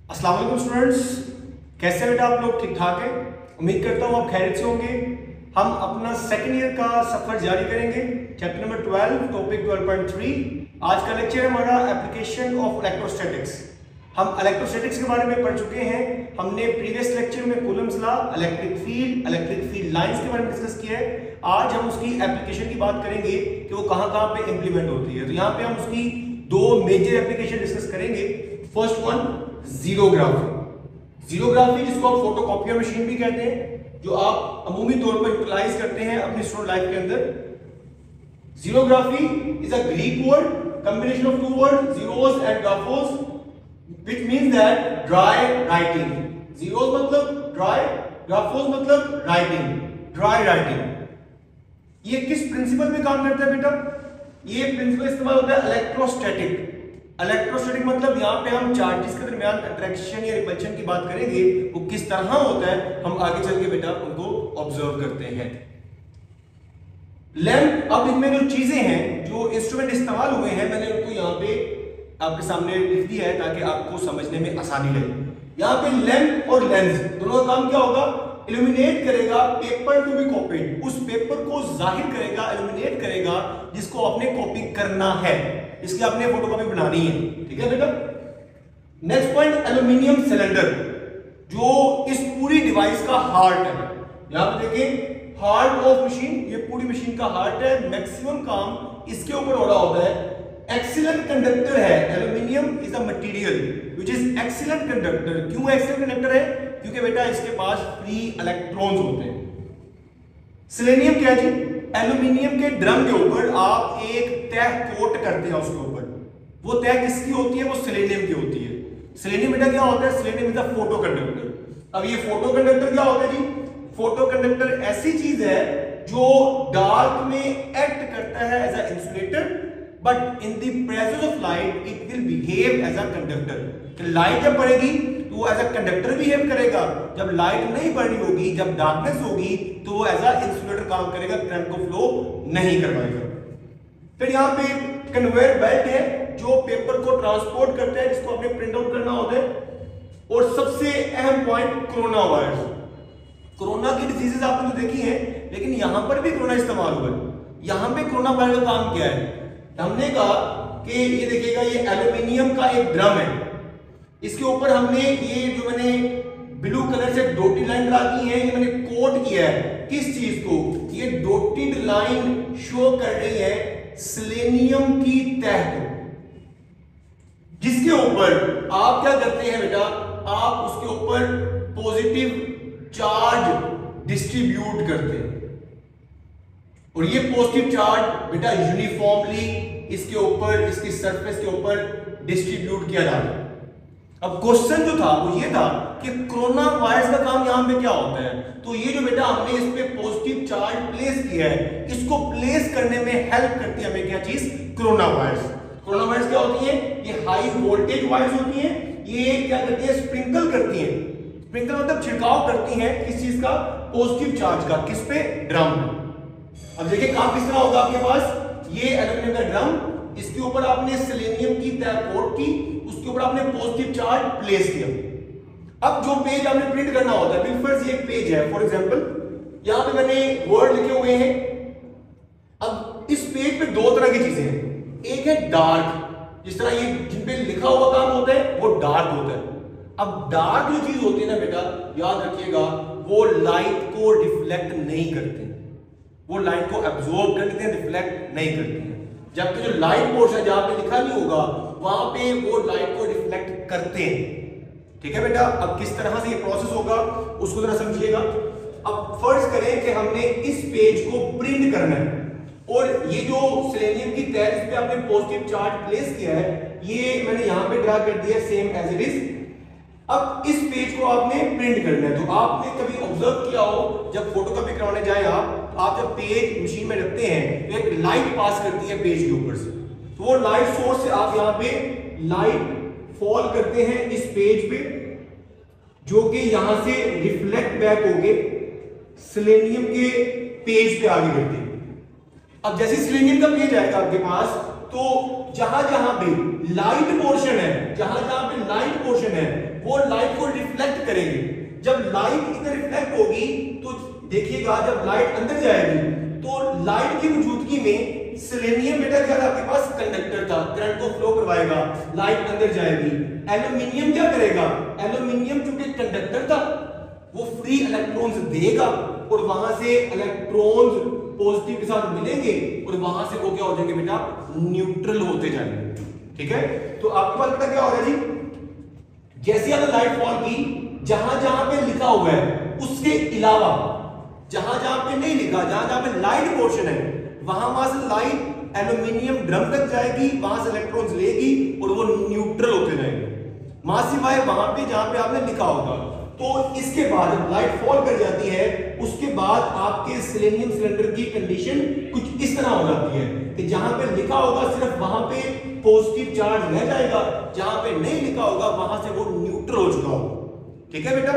अस्सलाम वालेकुम स्टूडेंट्स, कैसे हैं बेटा आप लोग? ठीक ठाक हैं? उम्मीद करता हूँ आप खैरियत से होंगे। हम अपना सेकंड ईयर का सफर जारी करेंगे। Chapter number 12, topic 12.3। आज का लेक्चर है हमारा एप्लीकेशन ऑफ इलेक्ट्रोस्टैटिक्स। हम इलेक्ट्रोस्टैटिक्स के बारे में पढ़ चुके हैं। हमने प्रीवियस लेक्चर में Coulomb's law, electric field lines के बारे में डिस्कस किया है। आज हम उसकी एप्लीकेशन की बात करेंगे कि वो कहाँ कहाँ पे इंप्लीमेंट होती है। तो यहाँ पे हम उसकी दो मेजर एप्लीकेशन डिस्कस करेंगे। फर्स्ट वन, जीरोग्राफी जिसको आप फोटोकॉपियर मशीन भी कहते हैं, जो आप अमूमी तौर पर यूटिलाइज करते हैं अपनी स्टूडेंट लाइफ के अंदर। Xerography is a Greek word, combination of two word, xeros and graphos, which means that dry writing. Xeros मतलब ड्राई, ग्राफोस मतलब राइटिंग, ड्राई राइटिंग। ये किस प्रिंसिपल पे काम करता है बेटा? ये प्रिंसिपल इस्तेमाल होता है इलेक्ट्रोस्टैटिक। इलेक्ट्रोस्टैटिक मतलब यहाँ पे हम चार्जेस के दरमियान अट्रैक्शन या रिपल्शन की बात करेंगे, वो किस तरह होता है हम आगे चल के बेटा उनको ऑब्जर्व करते हैं। लैंप, अब इनमें जो चीजें हैं, जो इंस्ट्रूमेंट इस्तेमाल हुए हैं, मैंने उनको यहाँ पे आपके सामने लिख दिया है ताकि आपको समझने में आसानी लगे। यहाँ पे लैंप और लेंस दोनों का काम क्या होगा? इल्यूमिनेट करेगा पेपर टू बी कॉपीड, उस पेपर को जाहिर करेगा, इल्यूमिनेट करेगा जिसको आपने कॉपी करना है, इसकी आपने फोटोकॉपी बनानी है। ठीक है बेटा। नेक्स्ट पॉइंट, एल्यूमिनियम सिलेंडर, जो इस पूरी डिवाइस का हार्ट है। यहां पे देखिए, हार्ट ऑफ मशीन, ये पूरी मशीन का हार्ट है। मैक्सिमम काम इसके ऊपर हो रहा होता है। एक्सीलेंट कंडक्टर है। Aluminium is a material which is excellent conductor. क्यों एक्सीलेंट कंडक्टर है? क्योंकि बेटा इसके पास फ्री इलेक्ट्रॉन्स होते हैं। सेलेनियम क्या है जी? एल्यूमिनियम के ड्रम के ऊपर आप एक तह कोट करते हैं उसके ऊपर। वो तह किसकी होती है? वो सेलेनियम की होती है। सेलेनियम बेटा क्या होता है? Selenium is a photo conductor. अब ये फोटो कंडक्टर क्या होता है जी? फोटो कंडक्टर ऐसी चीज है जो डार्क में एक्ट करता है as a insulator, but in the presence of light it will behave as a conductor. Light जब पड़ेगी तो वो एज अ कंडक्टर बिहेव करेगा, जब लाइट नहीं पड़ रही होगी, जब डार्कनेस होगी, तो वो एज अ इंसुलेटर काम करेगा, करंट को फ्लो नहीं करवाएगा। फिर यहाँ पे कन्वेयर बेल्ट है जो पेपर को ट्रांसपोर्ट करता है, जिसको आपने प्रिंट आउट करना होता है। और सबसे अहम पॉइंट, कोरोना वायरस। कोरोना की डिजीजेस आपने तो देखी है, लेकिन यहां पर भी कोरोना इस्तेमाल हुआ है। यहां पे कोरोना वायरस का काम क्या है? हमने कहा कि ये देखिएगा, ये एल्यूमिनियम का एक ड्रम है, इसके ऊपर हमने ये जो मैंने ब्लू कलर से डॉटेड लाइन ड्रा की है, ये मैंने कोट किया है किस चीज को? ये डॉटेड लाइन शो कर रही है सेलेनियम की तह को, जिसके ऊपर आप क्या करते हैं बेटा? आप उसके ऊपर पॉजिटिव चार्ज डिस्ट्रीब्यूट करते हैं, और ये पॉजिटिव चार्ज बेटा यूनिफॉर्मली इसके ऊपर, इसकी सरफेस के ऊपर डिस्ट्रीब्यूट किया जाता है। अब क्वेश्चन जो था वो ये था कि कोरोना वायरस का काम यहां पे क्या होता है? तो ये जो बेटा हमने इस पे पॉजिटिव चार्ज प्लेस किया है, इसको प्लेस करने में हेल्प करती है हमें क्या चीज? Corona virus. कोरोना वायरस क्या होती है? ये हाई वोल्टेज वायरस होती है। ये क्या करती है? स्प्रिंकल करती है। स्प्रिंकल मतलब छिड़काव करती है किस चीज का? पॉजिटिव चार्ज का। किस पे? ड्रम पे। अब देखिए काम किस तरह होगा आपके पास। ये एल्यूमिनियम का ड्रम, इसके ऊपर आपने सेलेनियम की तह कोट की, उसके ऊपर आपने पॉजिटिव चार्ज प्लेस किया। अब जो पेज आपने प्रिंट करना होता है, बिल्कुल ये एक पेज है, फॉर एग्जांपल यहां पे मैंने वर्ड लिखे हुए हैं। अब इस पेज पे दो तरह की चीजें हैं। एक है डार्क, जिस तरह ये जिन पे लिखा हुआ काम होता है वो डार्क होता है। अब डार्क जो चीज होती है ना बेटा, याद रखिएगा, वो लाइट को रिफ्लेक्ट नहीं करते, वो लाइट को एब्जॉर्ब करते हैं, रिफ्लेक्ट नहीं करते हैं। जबकि जो लाइट पोर्शन जहां पे लिखा नहीं होगा वहां पे वो लाइट को रिफ्लेक्ट करते हैं। ठीक है बेटा। अब किस तरह से ये प्रोसेस होगा उसको जरा समझिएगा। अब फर्ज करें कि हमने इस पेज को प्रिंट करना है, और ये जो सेलेनियम की तह इस पे आपने पॉजिटिव चार्ज प्लेस किया है, ये मैंने यहां पे ड्रा कर दिया सेम एज इट इज। अब इस पेज को आपने प्रिंट करना है। तो आपने कभी ऑब्जर्व किया हो, जब फोटोकॉपी करवाने जाए आप जब पेज मशीन में रखते हैं तो एक लाइट पास करती है पेज के ऊपर से, तो वो लाइट सोर्स से आप यहाँ पे लाइट फॉल करते हैं इस पेज पे, जो कि यहां से रिफ्लेक्ट बैक होके सेलेनियम के पेज पे आगे बढ़ते हैं। अब जैसे सेलेनियम का पेज आएगा आपके पास, तो जहां जहां पे लाइट पोर्शन है, जहां जहां पे लाइट पोर्शन है, वो लाइट को रिफ्लेक्ट करेंगे। जब लाइट इधर रिफ्लेक्ट होगी तो देखिएगा, जब लाइट अंदर जाएगी तो लाइट की मौजूदगी में सेलेनियम बेटा क्या था आपके पास, कंडक्टर था, करंट को फ्लो करवाएगा, लाइट अंदर जाएगी। एल्यूमिनियम क्या करेगा, एल्यूमिनियम चूंकि कंडक्टर था वो फ्री इलेक्ट्रॉन्स देगा और वहां से इलेक्ट्रॉन्स पॉजिटिव के साथ मिलेंगे और वहां से वो क्या हो जाएंगे बेटा, न्यूट्रल होते जाएंगे। ठीक है, तो आपके पास बेटा क्या होगा जी, जैसे आपने लाइट फॉल की, जहां जहां पे लिखा हुआ है उसके अलावा जहां जहां पे नहीं लिखा, जहां जहां पे लाइट पोर्शन है वहां से लाइट एल्यूमिनियम ड्रम तक जाएगी, वहां से इलेक्ट्रॉन्स लेगी और वो न्यूट्रल होते जाएंगे, वहां सिवाय वहां पे जहां पे आपने लिखा होगा। तो इसके बाद जब लाइट फॉल कर जाती है उसके बाद आपके सेलेनियम सिलेंडर की कंडीशन कुछ इस तरह हो जाती है कि जहां पे लिखा होगा सिर्फ वहां पे पॉजिटिव चार्ज रह जाएगा, जहां पे नहीं लिखा होगा वहां से वो न्यूट्रल हो चुका होगा। ठीक है बेटा,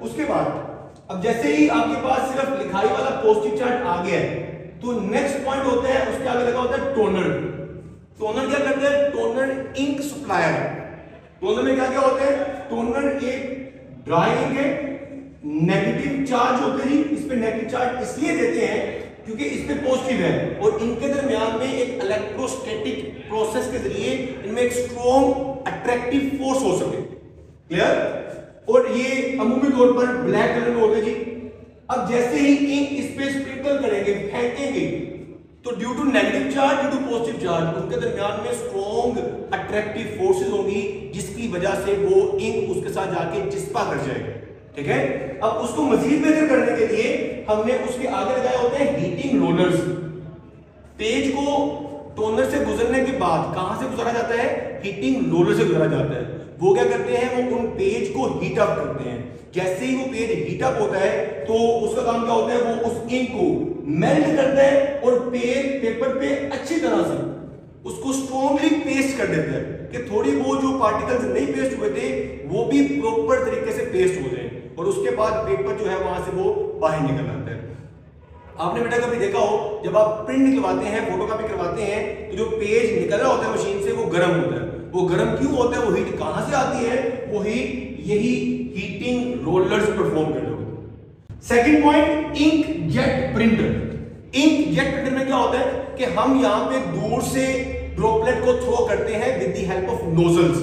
उसके बाद अब जैसे ही आपके पास सिर्फ लिखाई वाला पॉजिटिव चार्ज आ गया है तो नेक्स्ट पॉइंट होता है, उसके आगे लगा होता है टोनर। टोनर क्या करते हैं, टोनर इंक सप्लायर। टोनर में क्या क्या होते हैं, टोनर एक ड्राई इंक है, नेगेटिव चार्ज होते हैं, इस पे नेगेटिव चार्ज इसलिए देते हैं क्योंकि इस पे पॉजिटिव है और इनके दरमियान में एक इलेक्ट्रोस्टैटिक प्रोसेस के जरिए इनमें एक स्ट्रॉन्ग अट्रैक्टिव फोर्स हो सके। क्लियर, और ये अमूमी तौर पर ब्लैक कलर में होते जी। अब जैसे ही इंक इस पे स्प्रिंकल करेंगे, फेंकेंगे, तो due to negative charge, due to positive charge, उनके दरमियान में स्ट्रॉन्ग अट्रैक्टिव फोर्सेस होंगी जिसकी वजह से वो इंक उसके साथ जाके चिपका कर जाएगा। ठीक है, अब उसको मजीद बेहतर करने के लिए हमने उसके आगे लगाए होते हैं हीटिंग रोलर्स। पेज को टोनर से गुजरने के बाद कहां से गुजारा जाता है, हीटिंग रोलर से गुजारा जाता है। वो क्या करते हैं, वो उन पेज को हीट अप करते हैं। जैसे ही वो पेज हीट अप होता है तो उसका काम क्या होता है, वो उस इंक को मेल्ट करता है और पेपर पे अच्छी तरह से उसको स्ट्रॉन्गली पेस्ट कर देता है कि थोड़ी वो जो पार्टिकल्स नहीं पेस्ट हुए थे वो भी प्रॉपर तरीके से पेस्ट हो जाए और उसके बाद पेपर जो है वहां से वो बाहर निकल आता है। आपने बेटा कभी देखा हो, जब आप प्रिंट निकलवाते हैं, फोटोकॉपी करवाते हैं, तो जो पेज निकल रहा होता है मशीन से वो गर्म होता है। वो गर्म क्यों होता है, वो हीट कहां से आती है, वो हीट यही हीटिंग रोलर्स परफॉर्म कर रहे होते हैं। Second point, ink jet printer. Ink jet printer में क्या होता है कि हम यहां पे दूर से ड्रॉपलेट को थ्रो करते हैं with the help of nozzles.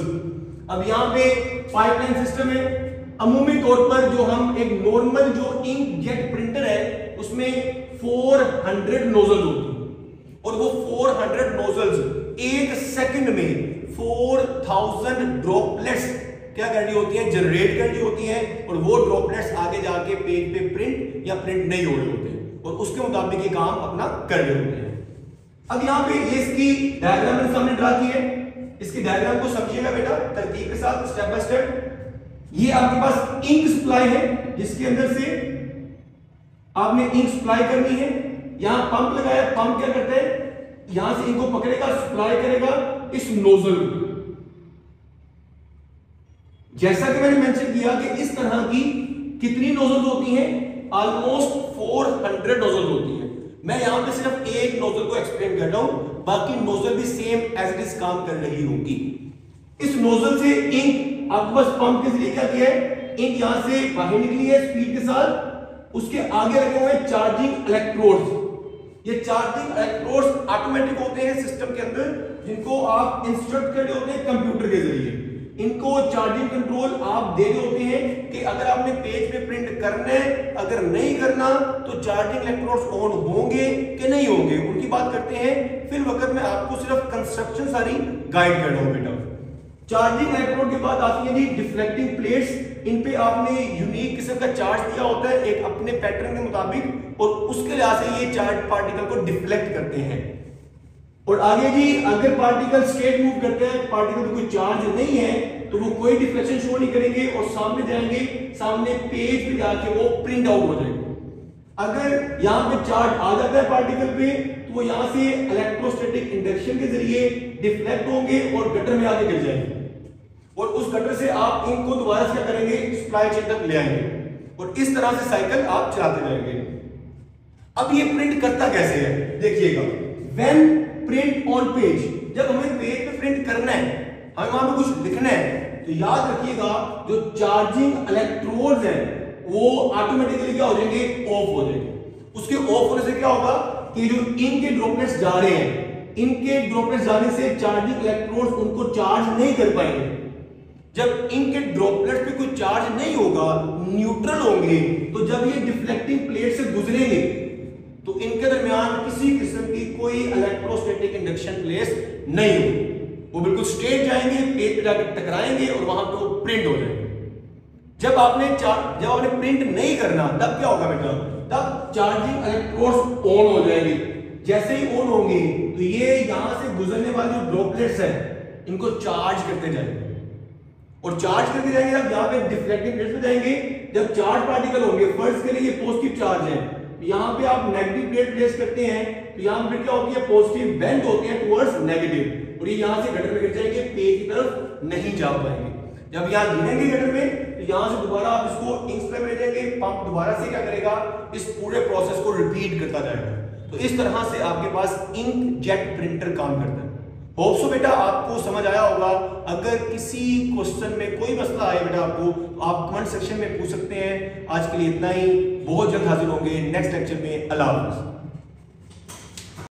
अब यहां पे पाइपलाइन सिस्टम है। अमूमी तौर पर जो हम एक नॉर्मल जो इंक जेट प्रिंटर है उसमें 400 नोजल होती है और वो 400 नोजल्स एक सेकंड में 4000 ड्रॉपलेट्स क्या कर रही होती हैं, जनरेट कर रही होती हैं और वो ड्रॉपलेट्स आगे जाके पेज पे प्रिंट या प्रिंट नहीं हो रहे होते हैं और उसके मुताबिक ये काम अपना कर रहे होते हैं। अब यहाँ पे ये इसकी डायग्राम मैंने सामने ड्रा की है, इसकी डायग्राम को समझिएगा बेटा तरतीब के साथ, स्टेप बाय स्टेप। ये आपके पास इंक सप्लाई है जिसके अंदर से आपने इंक सप्लाई करनी है। यहां पंप लगाया, पंप क्या करता है, यहां से इंक को पकड़ेगा, सप्लाई करेगा इस नोजल को। जैसा कि मैंने मेंशन किया कि इस तरह की कितनी नोजल होती हैं, ऑलमोस्ट 400 नोजल होती हैं। मैं यहां पे सिर्फ एक नोजल को एक्सप्लेन कर रहा हूं, बाकी नोजल भी सेम एज इट इज काम कर रही होगी। इस नोजल से इंक आपके पास पंप के जरिए क्या किया है, इंक यहां से बाहर निकली है स्पीड के साथ। उसके आगे लगे हुए चार्जिंग इलेक्ट्रोड्स। ये चार्जिंग इलेक्ट्रोड्स ऑटोमेटिक होते हैं सिस्टम के अंदर, जिनको आप इंस्ट्रक्ट कर रहे होते हैं कंप्यूटर के जरिए। इनको चार्जिंग कंट्रोल आप दे रहे होते हैं कि अगर आपने पेज पे प्रिंट करना है, अगर नहीं करना तो चार्जिंग इलेक्ट्रोड्स ऑन होंगे कि नहीं होंगे, उनकी बात करते हैं। फिर वक्त में आपको सिर्फ कंस्ट्रक्शन सारी गाइड कर रहा हूं बेटा। चार्जिंग इलेक्ट्रोड के बाद आती है जी डिफ्लेक्टिंग प्लेट्स। इन पे आपने यूनिक किस्म का चार्ज दिया होता है एक अपने पैटर्न के मुताबिक और उसके लिहाज से ये चार्ज पार्टिकल को डिफ्लेक्ट करते हैं। और आगे जी अगर पार्टिकल स्ट्रेट मूव करते हैं, पार्टिकल में कोई चार्ज नहीं है तो वो कोई डिफ्लेक्शन शो नहीं करेंगे और सामने जाएंगे, सामने पेज पे जाके वो प्रिंट आउट हो जाएंगे। अगर यहाँ पे चार्ज आ जाता है पार्टिकल पे तो वो यहाँ से इलेक्ट्रोस्टैटिक इंडक्शन के जरिए डिफ्लेक्ट होंगे और गटर में आके गिर जाएंगे और उस गटर से आप इंक को दोबारा क्या करेंगे, सप्लाई चेन तक ले आएंगे और इस तरह से साइकिल आप चलाते जाएंगे। अब ये प्रिंट करता कैसे है देखिएगा। व्हेन प्रिंट ऑन पेज, जब हमें पेज पे प्रिंट करना है, हमें वहां पे कुछ लिखना है, तो याद रखिएगा जो चार्जिंग इलेक्ट्रोड्स हैं वो ऑटोमेटिकली क्या हो जाएंगे, ऑफ हो जाएंगे। उसके ऑफ होने से क्या होगा कि जो इंक के ड्रॉपलेट्स जा रहे हैं, इनके ड्रॉपलेट्स जाने से चार्जिंग इलेक्ट्रोड्स उनको चार्ज नहीं कर पाएंगे। जब इंक के ड्रॉपलेट्स पे कोई चार्ज नहीं होगा, न्यूट्रल होंगे, तो जब ये डिफ्लेक्टिंग प्लेट से गुजरेंगे तो इनके दरमियान किसी किस्म की कोई इलेक्ट्रोस्टैटिक इंडक्शन प्लेस नहीं होगी, वो बिल्कुल स्ट्रेट जाएंगे, प्लेट पे जाकर टकराएंगे और वहां पे वो प्रिंट हो जाएंगे। जब आपने प्रिंट नहीं करना, तब क्या होगा बेटा, तब चार्जिंग इलेक्ट्रोड्स ऑन हो जाएंगे। जैसे ही ऑन होंगे तो ये यहां से गुजरने वाले जो ड्रॉपलेट्स हैं इनको चार्ज करते जाएंगे, और चार्ज करते जाएंगे। जब यहाँ पे डिफ्लेक्टिंग प्लेट पे जाएंगे, जब चार्ज पार्टिकल होंगे, फर्स्ट के लिए ये पॉजिटिव चार्ज है, यहाँ पे आप नेगेटिव प्लेट प्लेस करते हैं तो यहाँ पे क्या होती है, पॉजिटिव बेंड होते हैं टुवर्ड्स नेगेटिव, और ये यहाँ से गटर में गिर जाएंगे, पेज की तरफ नहीं जा पाएंगे। जब यहाँ गिरेंगे गटर में तो यहाँ से दोबारा आप इसको इंक स्प्रे में देंगे, पंप दोबारा से क्या करेगा, इस पूरे प्रोसेस को रिपीट करता जाएगा। तो इस तरह से आपके पास इंक जेट प्रिंटर काम करता है। होप सो बेटा आपको समझ आया होगा। अगर किसी क्वेश्चन में कोई मसला आए बेटा आपको, तो आप कमेंट सेक्शन में पूछ सकते हैं। आज के लिए इतना ही, बहुत जल्द हाजिर होंगे नेक्स्ट लेक्चर में। अल्लाह हाफ़िज़।